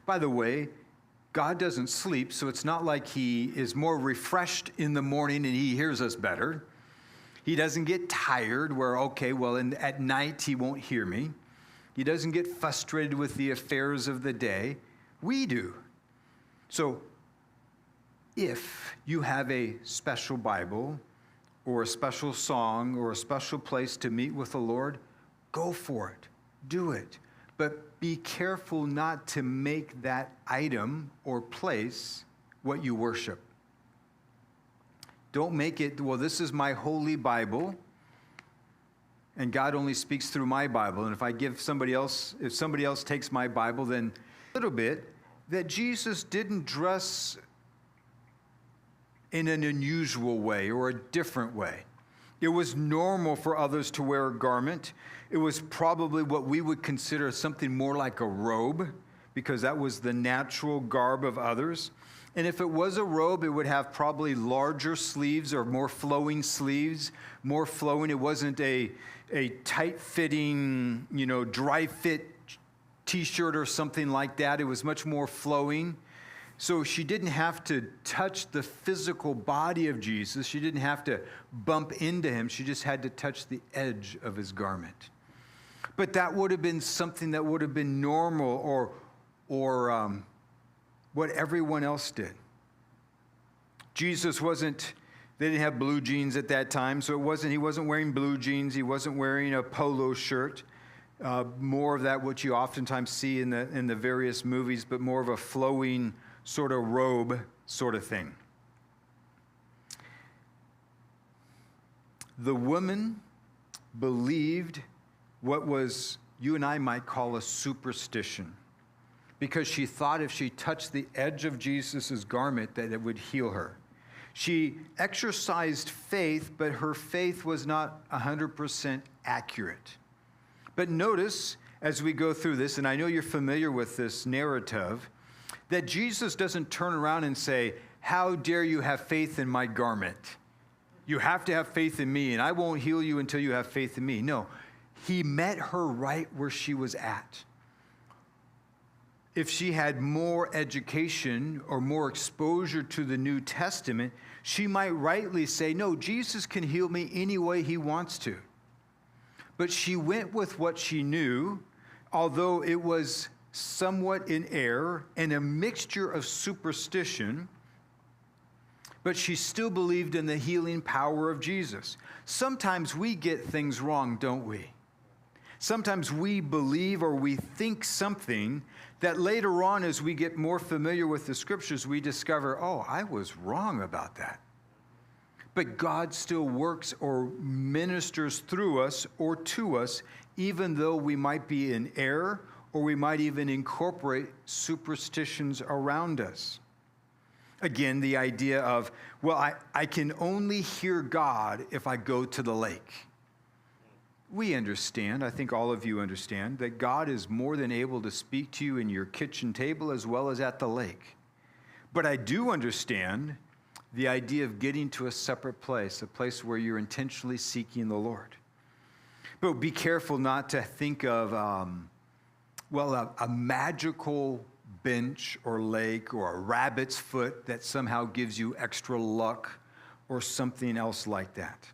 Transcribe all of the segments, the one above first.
By the way, God doesn't sleep, so it's not like he is more refreshed in the morning and he hears us better. He doesn't get tired where, okay, well, at night he won't hear me. He doesn't get frustrated with the affairs of the day. We do. So if you have a special Bible or a special song or a special place to meet with the Lord, go for it. Do it. But be careful not to make that item or place what you worship. Don't make it, well, this is my holy Bible, and God only speaks through my Bible. And if somebody else takes my Bible, then a little bit, that Jesus didn't dress in an unusual way or a different way. It was normal for others to wear a garment. It was probably what we would consider something more like a robe, because that was the natural garb of others. And if it was a robe, it would have probably larger sleeves or more flowing sleeves, more flowing. It wasn't a tight-fitting, dry-fit t-shirt or something like that. It was much more flowing. So she didn't have to touch the physical body of Jesus. She didn't have to bump into him. She just had to touch the edge of his garment. But that would have been something that would have been normal or what everyone else did. Jesus they didn't have blue jeans at that time, so he wasn't wearing blue jeans. He wasn't wearing a polo shirt. More of that, what you oftentimes see in the various movies, but more of a flowing sort of robe sort of thing. The woman believed what you and I might call a superstition, because she thought if she touched the edge of Jesus' garment that it would heal her. She exercised faith, but her faith was not 100% accurate. But notice, as we go through this, and I know you're familiar with this narrative, that Jesus doesn't turn around and say, "How dare you have faith in my garment? You have to have faith in me, and I won't heal you until you have faith in me." No, he met her right where she was at. If she had more education or more exposure to the New Testament, she might rightly say, "No, Jesus can heal me any way he wants to." But she went with what she knew, although it was somewhat in error and a mixture of superstition, but she still believed in the healing power of Jesus. Sometimes we get things wrong, don't we? Sometimes we believe or we think something that later on, as we get more familiar with the scriptures, we discover, oh, I was wrong about that. But God still works or ministers through us or to us, even though we might be in error or we might even incorporate superstitions around us. Again, the idea of, well, I can only hear God if I go to the lake. We understand, I think all of you understand, that God is more than able to speak to you in your kitchen table as well as at the lake. But I do understand the idea of getting to a separate place, a place where you're intentionally seeking the Lord. But be careful not to think of, a magical bench or lake or a rabbit's foot that somehow gives you extra luck or something else like that.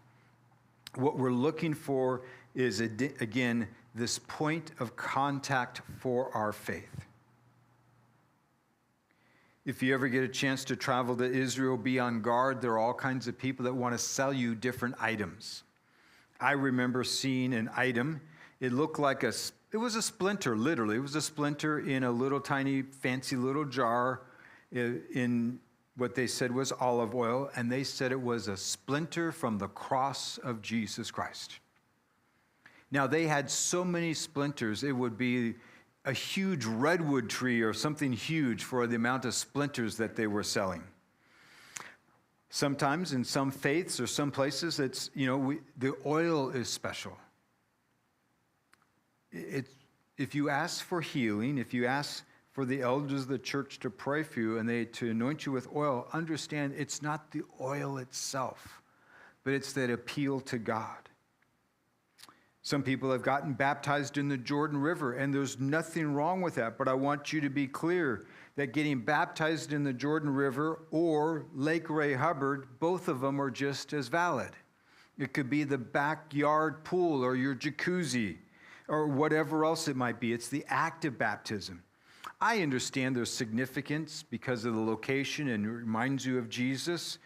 What we're looking for is, again, this point of contact for our faith. If you ever get a chance to travel to Israel, be on guard. There are all kinds of people that want to sell you different items. I remember seeing an item. It looked like it was a splinter, literally. It was a splinter in a little tiny, fancy little jar in what they said was olive oil, and they said it was a splinter from the cross of Jesus Christ. Now, they had so many splinters, it would be a huge redwood tree or something huge for the amount of splinters that they were selling. Sometimes in some faiths or some places, the oil is special. If you ask for healing, if you ask for the elders of the church to pray for you and to anoint you with oil, understand it's not the oil itself, but it's that appeal to God. Some people have gotten baptized in the Jordan River, and there's nothing wrong with that. But I want you to be clear that getting baptized in the Jordan River or Lake Ray Hubbard, both of them are just as valid. It could be the backyard pool or your jacuzzi or whatever else it might be. It's the act of baptism. I understand there's significance because of the location and it reminds you of Jesus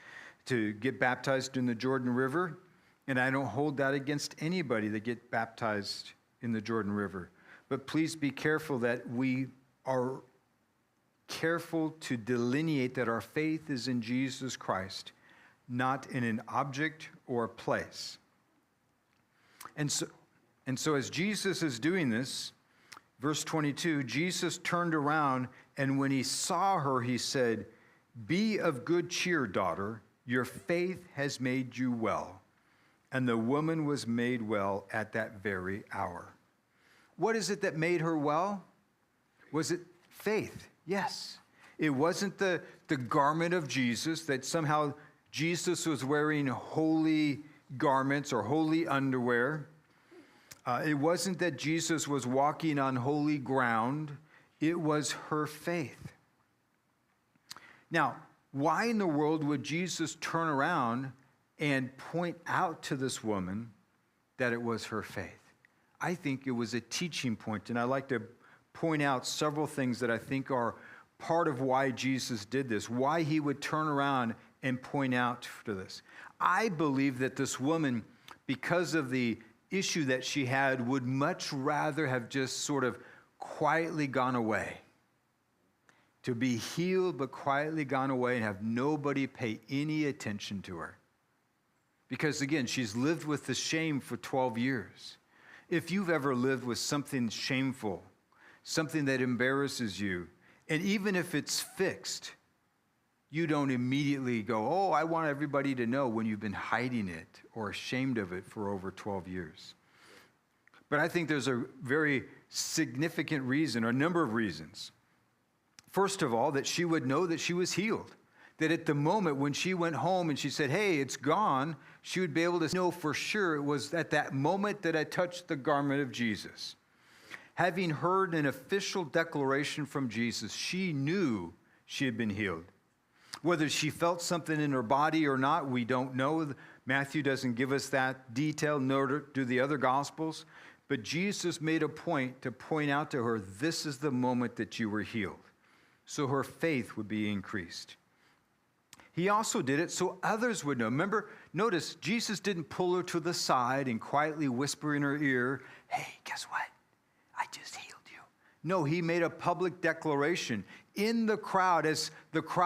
to get baptized in the Jordan River. And I don't hold that against anybody that get baptized in the Jordan River. But please be careful that we are careful to delineate that our faith is in Jesus Christ, not in an object or a place. And so as Jesus is doing this, verse 22, Jesus turned around, and when he saw her, he said, "Be of good cheer, daughter. Your faith has made you well." And the woman was made well at that very hour. What is it that made her well? Was it faith? Yes. It wasn't the garment of Jesus, that somehow Jesus was wearing holy garments or holy underwear. It wasn't that Jesus was walking on holy ground. It was her faith. Now, why in the world would Jesus turn around and point out to this woman that it was her faith? I think it was a teaching point, and I'd like to point out several things that I think are part of why Jesus did this, why he would turn around and point out to this. I believe that this woman, because of the issue that she had, would much rather have just sort of quietly gone away. To be healed but quietly gone away and have nobody pay any attention to her. Because again, she's lived with the shame for 12 years. If you've ever lived with something shameful, something that embarrasses you, and even if it's fixed, you don't immediately go, "Oh, I want everybody to know," when you've been hiding it or ashamed of it for over 12 years. But I think there's a very significant reason, or a number of reasons. First of all, that she would know that she was healed. That at the moment when she went home and she said, "Hey, it's gone," she would be able to know for sure it was at that moment that I touched the garment of Jesus. Having heard an official declaration from Jesus, she knew she had been healed. Whether she felt something in her body or not, we don't know. Matthew doesn't give us that detail, nor do the other Gospels. But Jesus made a point to point out to her, this is the moment that you were healed. So her faith would be increased. He also did it so others would know. Remember, notice, Jesus didn't pull her to the side and quietly whisper in her ear, "Hey, guess what? I just healed you." No, he made a public declaration in the crowd as the crowd